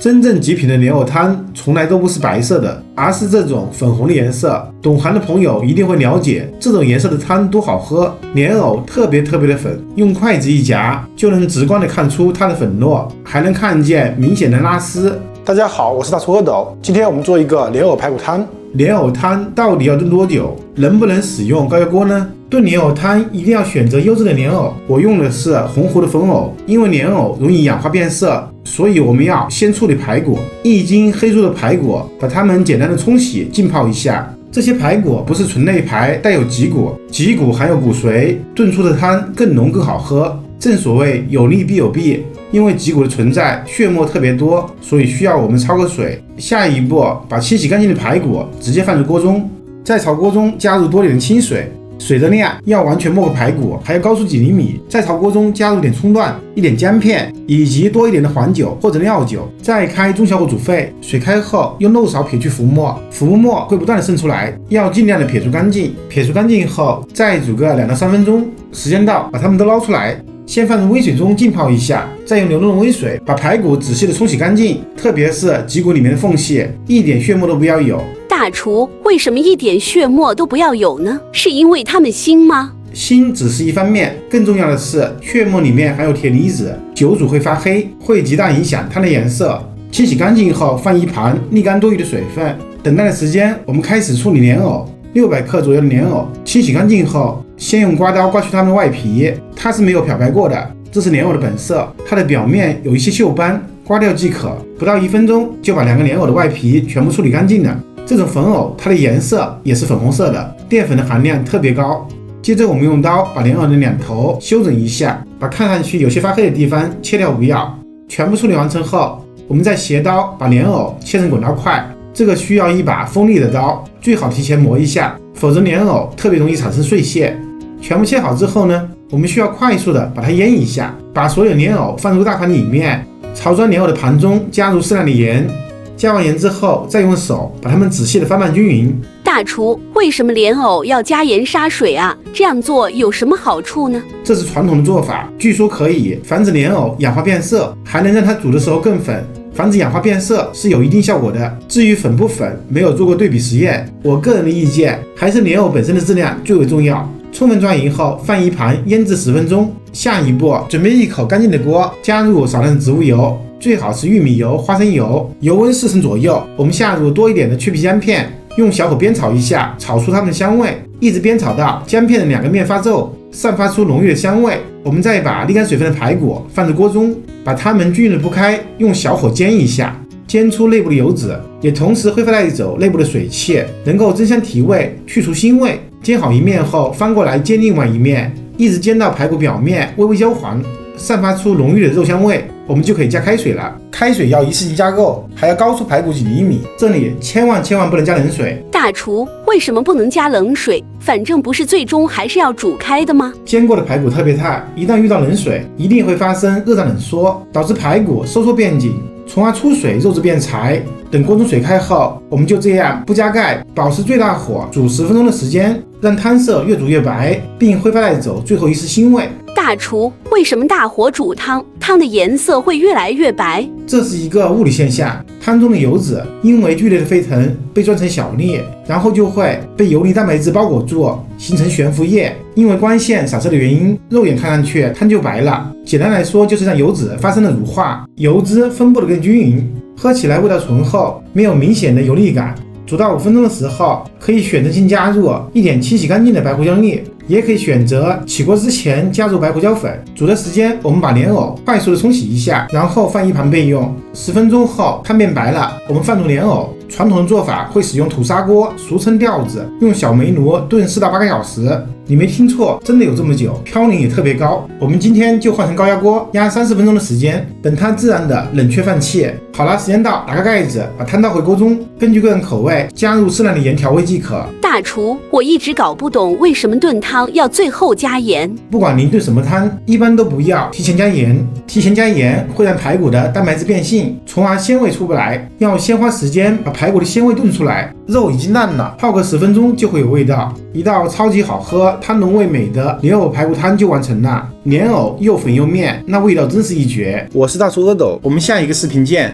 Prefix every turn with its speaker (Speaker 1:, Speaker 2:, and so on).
Speaker 1: 真正极品的莲藕汤从来都不是白色的，而是这种粉红的颜色。懂行的朋友一定会了解，这种颜色的汤多好喝。莲藕特别的粉，用筷子一夹就能直观的看出它的粉末，还能看见明显的拉丝。
Speaker 2: 大家好，我是大厨阿斗，今天我们做一个莲藕排骨汤。
Speaker 1: 莲藕汤到底要炖多久？能不能使用高压锅呢？炖莲藕汤一定要选择优质的莲藕，我用的是红湖的粉藕，因为莲藕容易氧化变色，所以我们要先处理排骨。1斤黑猪的排骨，把它们简单的冲洗浸泡一下。这些排骨不是纯内排，带有脊骨，脊骨含有骨髓，炖出的汤更浓更好喝。正所谓有利必有弊，因为脊骨的存在，血沫特别多，所以需要我们焯个水。下一步，把清洗干净的排骨直接放入锅中，在炒锅中加入多点的清水，水的量要完全没过排骨，还要高出几厘米。在炒锅中加入点葱段、一点姜片，以及多一点的黄酒或者料酒，再开中小火煮沸。水开后，用漏勺撇去浮沫，浮沫会不断的渗出来，要尽量的撇除干净。撇除干净后，再煮个2到3分钟，时间到，把它们都捞出来。先放入温水中浸泡一下，再用流动的温水把排骨仔细的冲洗干净，特别是脊骨里面的缝隙，一点血沫都不要有。
Speaker 3: 大厨，为什么一点血沫都不要有呢？是因为它们腥吗？
Speaker 1: 腥只是一方面，更重要的是血沫里面含有铁离子，久煮会发黑，会极大影响汤的颜色。清洗干净后放一旁，沥干多余的水分。等待的时间，我们开始处理莲藕。600克左右的莲藕，清洗干净后，先用刮刀刮去它们的外皮，它是没有漂白过的，这是莲藕的本色，它的表面有一些锈斑，刮掉即可。不到1分钟就把2个莲藕的外皮全部处理干净了。这种粉藕它的颜色也是粉红色的，淀粉的含量特别高。接着我们用刀把莲藕的两头修整一下，把看上去有些发黑的地方切掉不要。全部处理完成后，我们再斜刀把莲藕切成滚刀块，这个需要一把锋利的刀，最好提前磨一下，否则莲藕特别容易产生碎屑。全部切好之后呢，我们需要快速的把它腌一下，把所有莲藕放入大盘里面，朝装莲藕的盘中加入适量的盐，加完盐之后再用手把它们仔细的翻拌均匀。
Speaker 3: 大厨，为什么莲藕要加盐杀水啊？这样做有什么好处呢？
Speaker 1: 这是传统的做法，据说可以防止莲藕氧化变色，还能让它煮的时候更粉。防止氧化变色是有一定效果的，至于粉不粉，没有做过对比实验。我个人的意见还是莲藕本身的质量最为重要。充分抓匀后放一旁腌制10分钟。下一步，准备一口干净的锅，加入少量的植物油，最好是玉米油、花生油，油温4成左右。我们下入多一点的去皮姜片，用小火煸炒一下，炒出它们的香味，一直煸炒到姜片的2个面发皱，散发出浓郁的香味。我们再把沥干水分的排骨放入锅中，把它们均匀的铺开，用小火煎一下，煎出内部的油脂，也同时挥发带走内部的水汽，能够增香提味，去除腥味。煎好一面后，翻过来煎另外一面，一直煎到排骨表面微微焦黄，散发出浓郁的肉香味，我们就可以加开水了。开水要1次性加够，还要高出排骨几厘米，这里千万不能加冷水。
Speaker 3: 大厨，为什么不能加冷水？反正不是最终还是要煮开的吗？
Speaker 1: 煎过的排骨特别烫，一旦遇到冷水，一定会发生热胀冷缩，导致排骨收缩变紧，从而出水，肉质变柴。等锅中水开后，我们就这样不加盖，保持最大火煮10分钟的时间，让汤色越煮越白，并挥发带走最后一丝腥味。
Speaker 3: 大厨，为什么大火煮汤，汤的颜色会越来越白？
Speaker 1: 这是一个物理现象，汤中的油脂因为剧烈的沸腾被钻成小粒，然后就会被游离蛋白质包裹住，形成悬浮液。因为光线散射的原因，肉眼看上去汤就白了。简单来说，就是让油脂发生了乳化，油脂分布的更均匀，喝起来味道醇厚，没有明显的油腻感。煮到5分钟的时候，可以选择性加入一点清洗干净的白胡椒粒，也可以选择起锅之前加入白胡椒粉。煮的时间，我们把莲藕快速的冲洗一下，然后放一旁备用。10分钟后，汤变白了，我们放入莲藕。传统的做法会使用土砂锅，俗称吊子，用小煤炉炖4到8个小时。你没听错，真的有这么久，嘌呤也特别高。我们今天就换成高压锅，压30分钟的时间，等它自然的冷却放气。好了，时间到，打开盖子，把汤倒回锅中，根据个人口味加入适量的盐调味即可。
Speaker 3: 大厨，我一直搞不懂为什么炖汤要最后加盐。
Speaker 1: 不管您炖什么汤，一般都不要提前加盐，提前加盐会让排骨的蛋白质变性，从而鲜味出不来。要先花时间把排骨的鲜味炖出来。肉已经烂了，泡个10分钟就会有味道，一道超级好喝、汤浓味美的莲藕排骨汤就完成了。莲藕又粉又面，那味道真是一绝。我是大厨阿斗，我们下一个视频见。